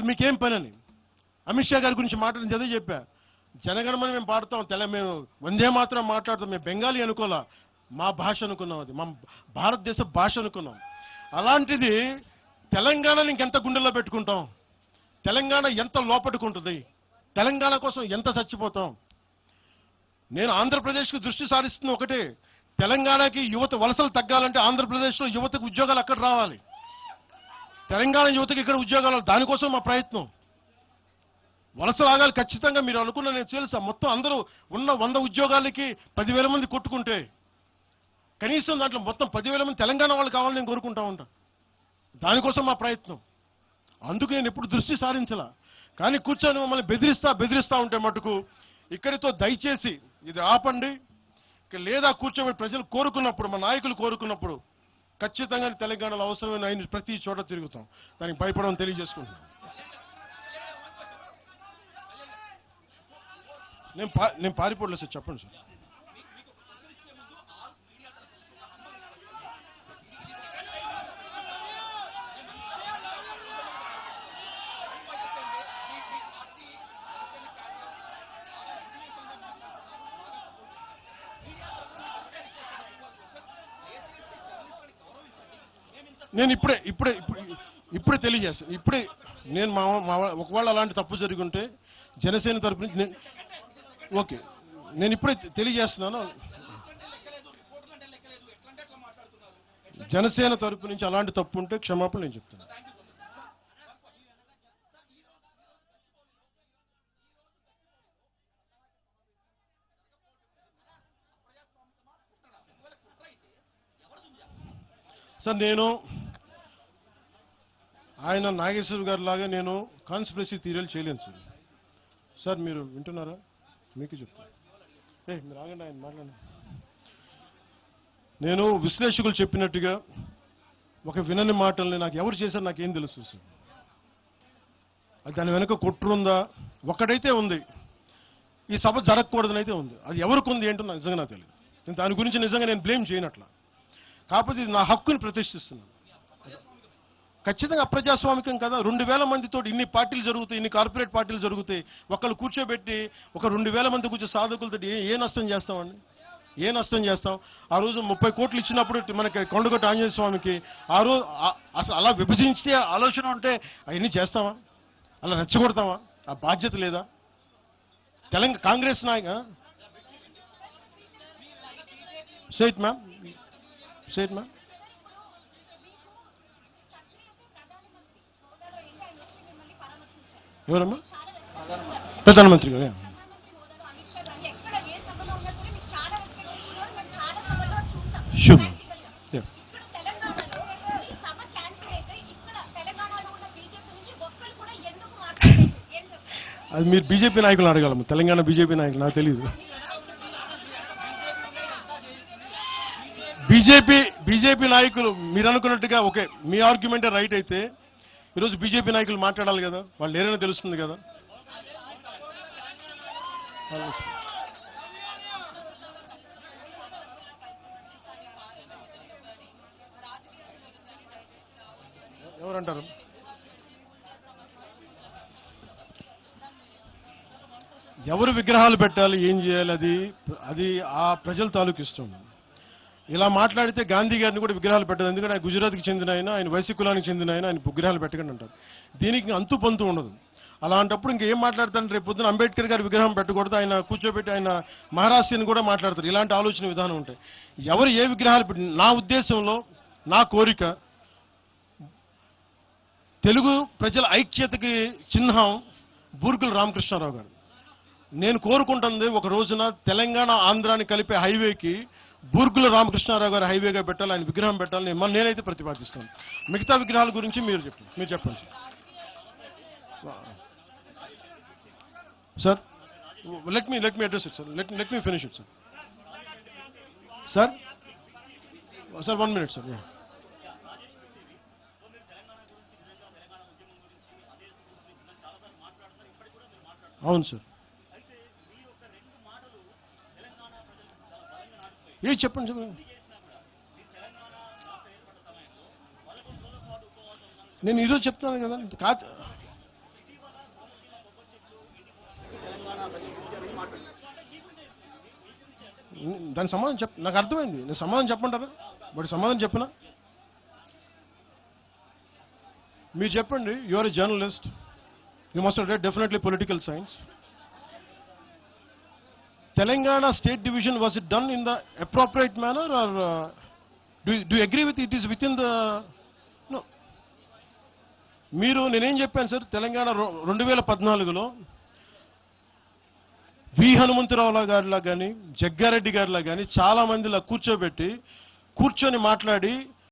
మీకేం పని అని అమిత్ షా గారి గురించి మాట్లాడిన చదివి చెప్పా. జనగణమని మేము పాడతాం, మేము వందే మాత్రం మాట్లాడతాం, మేము బెంగాలీ అనుకోలే, మా భాష అనుకున్నాం, అది మా భారతదేశ భాష అనుకున్నాం. అలాంటిది తెలంగాణని ఇంకెంత గుండెల్లో పెట్టుకుంటాం, తెలంగాణ ఎంత లోపట్టుకుంటుంది, తెలంగాణ కోసం ఎంత చచ్చిపోతాం. నేను ఆంధ్రప్రదేశ్కి దృష్టి సారిస్తున్న ఒకటే, తెలంగాణకి యువత వలసలు తగ్గాలంటే ఆంధ్రప్రదేశ్లో యువతకు ఉద్యోగాలు అక్కడ రావాలి, తెలంగాణ యువతకి ఇక్కడ ఉద్యోగాలు, దానికోసం మా ప్రయత్నం. వలసలు ఆగాలి ఖచ్చితంగా. మీరు అనుకున్న నేను తెలుసా, మొత్తం అందరూ ఉన్న 100 ఉద్యోగాలకి 10,000 మంది కొట్టుకుంటే కనీసం దాంట్లో మొత్తం 10,000 మంది తెలంగాణ వాళ్ళు కావాలని నేను కోరుకుంటా ఉంటా. దానికోసం మా ప్రయత్నం. అందుకు నేను ఎప్పుడు దృష్టి సారించలా. కానీ కూర్చొని మమ్మల్ని బెదిరిస్తా ఉంటే మటుకు ఇక్కడితో దయచేసి ఇది ఆపండి. లేదా కూర్చోబెట్టి ప్రజలు కోరుకున్నప్పుడు, మా నాయకులు కోరుకున్నప్పుడు ఖచ్చితంగా తెలంగాణలో అవసరమైన ఆయన ప్రతి చోట తిరుగుతాం. దానికి భయపడమని తెలియజేసుకుంటున్నాను. నేను పారిపోలేదు సార్, చెప్పండి సార్. నేను ఇప్పుడే తెలియజేస్తాను. నేను ఒకవేళ అలాంటి తప్పు జరిగి ఉంటే జనసేన తరపు నుంచి ఓకే, నేను ఇప్పుడే తెలియజేస్తున్నాను. జనసేన తరపు నుంచి అలాంటి తప్పు ఉంటే క్షమాపణ నేను చెప్తాను. సార్ నేను ఆయన నాగేశ్వర గారి లాగా నేను కాన్స్పిరసీ థియరీలు చేయలేను సార్. సార్ మీరు వింటున్నారా? మీకు చెప్తాను. మీరు ఆగండి, ఆయన మాట్లాడండి. నేను విశ్లేషకులు చెప్పినట్టుగా ఒక వినని మాటల్ని నాకు ఎవరు చేశారు నాకేం తెలుసు సార్. అది దాని వెనక కుట్రుందా? ఒక్కడైతే ఉంది, ఈ సభ జరగకూడదని అయితే ఉంది. అది ఎవరికి ఉంది ఏంటో నాకు నిజంగా నాకు తెలియదు. నేను దాని గురించి నిజంగా నేను బ్లేమ్ చేయనట్లా. కాకపోతే ఇది నా హక్కుని ప్రతిష్ఠిస్తున్నాను. ఖచ్చితంగా అప్రజాస్వామికం కదా. 2,000 మందితో ఇన్ని పార్టీలు జరుగుతాయి, ఇన్ని కార్పొరేట్ పార్టీలు జరుగుతాయి. ఒకళ్ళు కూర్చోబెట్టి ఒక 2,000 మంది కూర్చో సాధకులతో ఏ నష్టం చేస్తామండి? ఏ నష్టం చేస్తాం? ఆ రోజు 30 కోట్లు ఇచ్చినప్పుడు మనకి కొండగొట్ట ఆంజనేయ స్వామికి ఆ రోజు అసలు అలా విభజించే ఆలోచన ఉంటే అవన్నీ చేస్తామా? అలా రెచ్చగొడతామా? ఆ బాధ్యత లేదా? తెలంగాణ కాంగ్రెస్ నాయక సేట్ మ్యామ్ ఎవరమ్మా? ప్రధానమంత్రి గారు అది మీరు బీజేపీ నాయకులు అడగాలమ్మా. తెలంగాణ బీజేపీ నాయకులు నాకు తెలియదు. బీజేపీ నాయకులు మీరు అనుకున్నట్టుగా ఓకే, మీ ఆర్గ్యుమెంటే రైట్ అయితే ఈరోజు బీజేపీ నాయకులు మాట్లాడాలి కదా, వాళ్ళు లేరని తెలుస్తుంది కదా. ఎవరంటారు? ఎవరు విగ్రహాలు పెట్టాలి, ఏం చేయాలి, అది ఆ ప్రజల తాలూకు ఇష్టం. ఇలా మాట్లాడితే గాంధీ గారిని కూడా విగ్రహాలు పెట్టదు. ఎందుకంటే ఆయన గుజరాత్కి చెందిన ఆయన వైశ్య కులానికి చెందిన ఆయన విగ్రహాలు పెట్టకండి అంటారు. దీనికి అంతు పంతు ఉండదు. అలాంటప్పుడు ఇంకేం మాట్లాడతాను? రేపు పొద్దున అంబేద్కర్ గారి విగ్రహం పెట్టకూడదు, ఆయన కూర్చోబెట్టి ఆయన మహారాష్ట్రని కూడా మాట్లాడతారు. ఇలాంటి ఆలోచన విధానం ఉంటాయి. ఎవరు ఏ విగ్రహాలు పెట్టి, నా ఉద్దేశంలో నా కోరిక తెలుగు ప్రజల ఐక్యతకి చిహ్నం బూర్గుల రామకృష్ణారావు గారు. నేను కోరుకుంటుంది ఒక రోజున తెలంగాణ ఆంధ్రాని కలిపే హైవేకి బూర్గుల రామకృష్ణారావు గారు హైవేగా పెట్టాలి, ఆయన విగ్రహం పెట్టాలని నేనైతే ప్రతిపాదిస్తాను. మిగతా విగ్రహాల గురించి మీరు చెప్పండి sir. Let me address it sir. Let me finish it sir. Sir 1 minute sir. అవును సార్. చెప్పండి. నేను ఈరోజు చెప్తాను కదా. దాని సమాధానం నాకు అర్థమైంది. నేను సమాధానం చెప్పంటారా? బట్ సమాధానం చెప్పినా మీరు చెప్పండి. You are a journalist, you must read definitely political science. Telangana state division, was it done in the appropriate manner, or do you agree with it is within the no? మీరు నేనేం చెప్పాను sir, Telangana 2014లో వి హనుమంతరావు గారిలా కానీ జగ్గారెడ్డి గారిలా కానీ చాలా మందిలా కూర్చొని మాట్లాడి